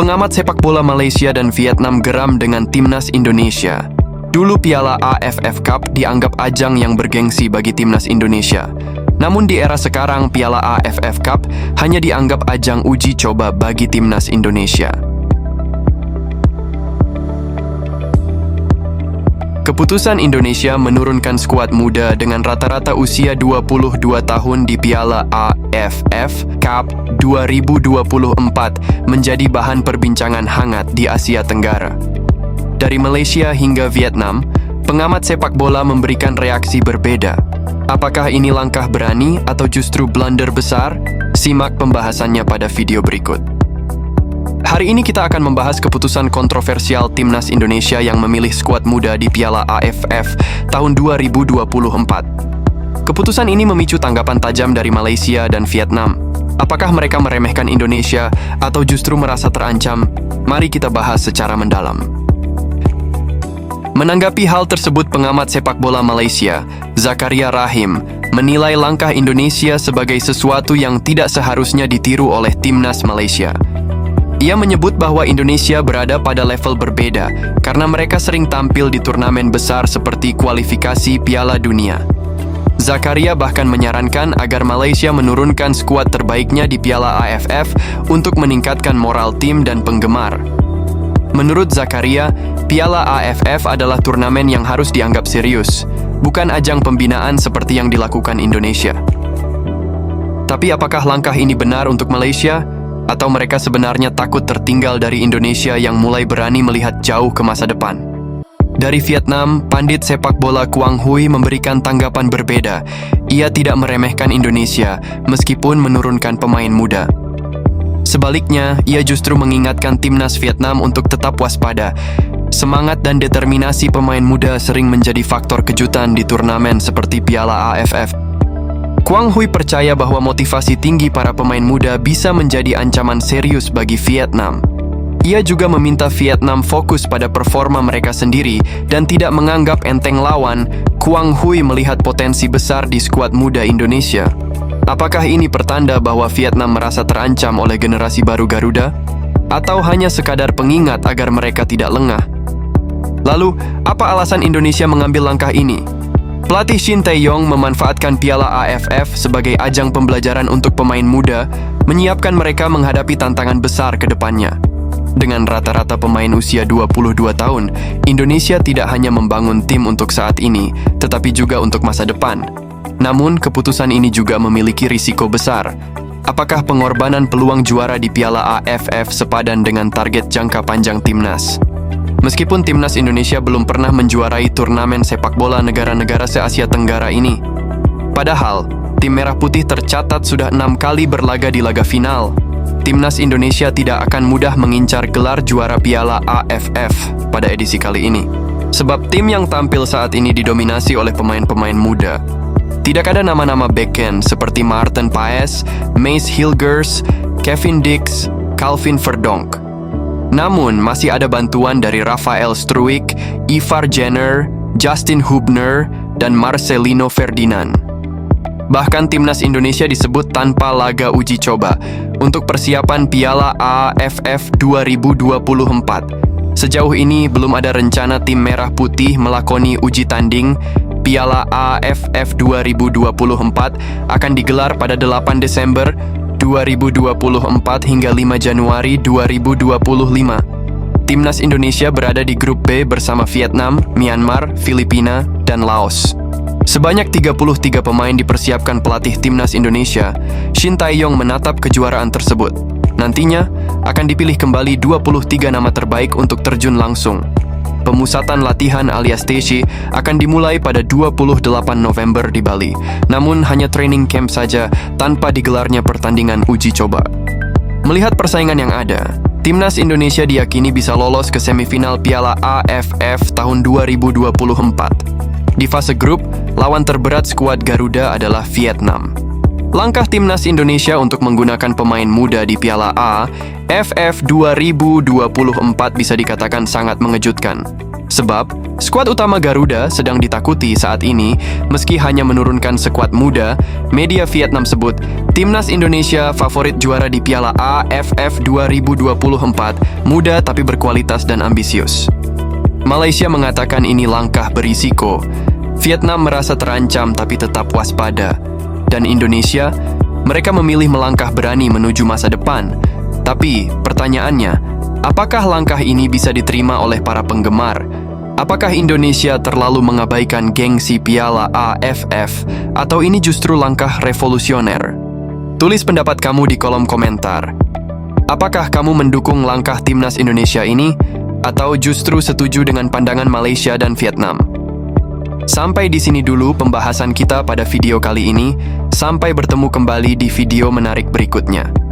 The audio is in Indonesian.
Pengamat sepak bola Malaysia dan Vietnam geram dengan timnas Indonesia. Dulu Piala AFF Cup dianggap ajang yang bergengsi bagi timnas Indonesia. Namun di era sekarang, Piala AFF Cup hanya dianggap ajang uji coba bagi timnas Indonesia. Keputusan Indonesia menurunkan skuad muda dengan rata-rata usia 22 tahun di Piala AFF Cup 2024 menjadi bahan perbincangan hangat di Asia Tenggara. Dari Malaysia hingga Vietnam, pengamat sepak bola memberikan reaksi berbeda. Apakah ini langkah berani atau justru blunder besar? Simak pembahasannya pada video berikut. Hari ini kita akan membahas keputusan kontroversial timnas Indonesia yang memilih skuad muda di Piala AFF tahun 2024. Keputusan ini memicu tanggapan tajam dari Malaysia dan Vietnam. Apakah mereka meremehkan Indonesia atau justru merasa terancam? Mari kita bahas secara mendalam. Menanggapi hal tersebut, pengamat sepak bola Malaysia, Zakaria Rahim, menilai langkah Indonesia sebagai sesuatu yang tidak seharusnya ditiru oleh timnas Malaysia. Ia menyebut bahwa Indonesia berada pada level berbeda karena mereka sering tampil di turnamen besar seperti kualifikasi Piala Dunia. Zakaria bahkan menyarankan agar Malaysia menurunkan skuad terbaiknya di Piala AFF untuk meningkatkan moral tim dan penggemar. Menurut Zakaria, Piala AFF adalah turnamen yang harus dianggap serius, bukan ajang pembinaan seperti yang dilakukan Indonesia. Tapi apakah langkah ini benar untuk Malaysia? Atau mereka sebenarnya takut tertinggal dari Indonesia yang mulai berani melihat jauh ke masa depan? Dari Vietnam, pandit sepak bola Quang Huy memberikan tanggapan berbeda. Ia tidak meremehkan Indonesia, meskipun menurunkan pemain muda. Sebaliknya, ia justru mengingatkan timnas Vietnam untuk tetap waspada. Semangat dan determinasi pemain muda sering menjadi faktor kejutan di turnamen seperti Piala AFF. Quang Huy percaya bahwa motivasi tinggi para pemain muda bisa menjadi ancaman serius bagi Vietnam. Ia juga meminta Vietnam fokus pada performa mereka sendiri dan tidak menganggap enteng lawan. Quang Huy melihat potensi besar di skuad muda Indonesia. Apakah ini pertanda bahwa Vietnam merasa terancam oleh generasi baru Garuda? Atau hanya sekadar pengingat agar mereka tidak lengah? Lalu, apa alasan Indonesia mengambil langkah ini? Pelatih Shin Tae-yong memanfaatkan Piala AFF sebagai ajang pembelajaran untuk pemain muda, menyiapkan mereka menghadapi tantangan besar ke depannya. Dengan rata-rata pemain usia 22 tahun, Indonesia tidak hanya membangun tim untuk saat ini, tetapi juga untuk masa depan. Namun, keputusan ini juga memiliki risiko besar. Apakah pengorbanan peluang juara di Piala AFF sepadan dengan target jangka panjang timnas? Meskipun timnas Indonesia belum pernah menjuarai turnamen sepak bola negara-negara se-Asia Tenggara ini. Padahal, tim Merah Putih tercatat sudah 6 kali berlaga di laga final. Timnas Indonesia tidak akan mudah mengincar gelar juara Piala AFF pada edisi kali ini. Sebab tim yang tampil saat ini didominasi oleh pemain-pemain muda. Tidak ada nama-nama backhand seperti Maarten Paes, Mace Hilgers, Kevin Dix, Calvin Verdonk. Namun, masih ada bantuan dari Rafael Struijk, Ivar Jenner, Justin Hubner, dan Marcelino Ferdinand. Bahkan timnas Indonesia disebut tanpa laga uji coba untuk persiapan Piala AFF 2024. Sejauh ini, belum ada rencana tim Merah Putih melakoni uji tanding. Piala AFF 2024 akan digelar pada 8 Desember 2024 hingga 5 Januari 2025. Timnas Indonesia berada di grup B bersama Vietnam, Myanmar, Filipina, dan Laos. Sebanyak 33 pemain dipersiapkan pelatih timnas Indonesia. Shin Tae-yong menatap kejuaraan tersebut. Nantinya akan dipilih kembali 23 nama terbaik untuk terjun langsung. Pemusatan latihan alias TC akan dimulai pada 28 November di Bali, namun hanya training camp saja tanpa digelarnya pertandingan uji coba. Melihat persaingan yang ada, timnas Indonesia diyakini bisa lolos ke semifinal Piala AFF tahun 2024. Di fase grup, lawan terberat skuad Garuda adalah Vietnam. Langkah timnas Indonesia untuk menggunakan pemain muda di Piala AFF 2024 bisa dikatakan sangat mengejutkan. Sebab, skuad utama Garuda sedang ditakuti saat ini meski hanya menurunkan skuad muda. Media Vietnam sebut, timnas Indonesia favorit juara di Piala AFF 2024, muda tapi berkualitas dan ambisius. Malaysia mengatakan ini langkah berisiko. Vietnam merasa terancam tapi tetap waspada. Dan Indonesia, mereka memilih melangkah berani menuju masa depan. Tapi, pertanyaannya, apakah langkah ini bisa diterima oleh para penggemar? Apakah Indonesia terlalu mengabaikan gengsi Piala AFF atau ini justru langkah revolusioner? Tulis pendapat kamu di kolom komentar. Apakah kamu mendukung langkah timnas Indonesia ini atau justru setuju dengan pandangan Malaysia dan Vietnam? Sampai di sini dulu pembahasan kita pada video kali ini. Sampai bertemu kembali di video menarik berikutnya.